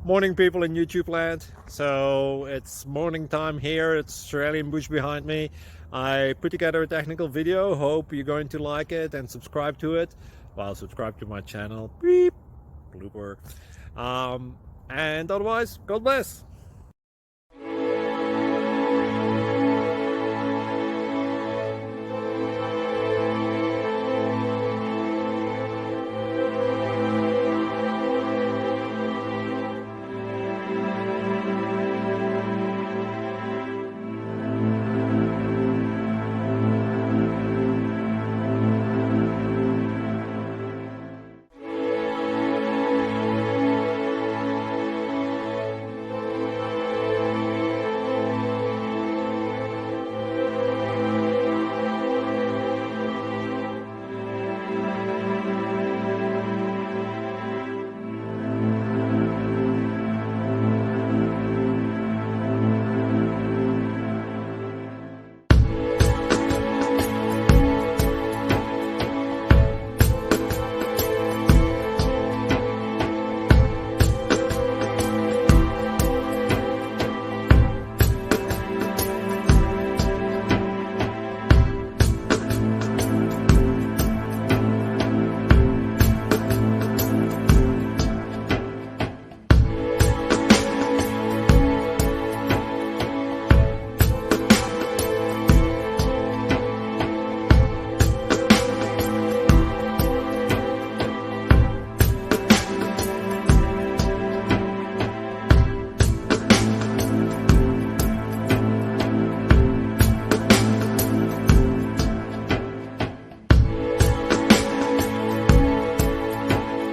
Morning, people in YouTube land. So it's morning time here. It's Australian bush behind me. I put together a technical video. Hope you're going to like it and subscribe to it. Well, subscribe to my channel. Beep. Blooper. And otherwise, God bless.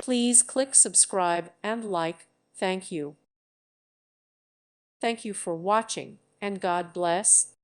Please click subscribe and like. Thank you. Thank you for watching, and God bless.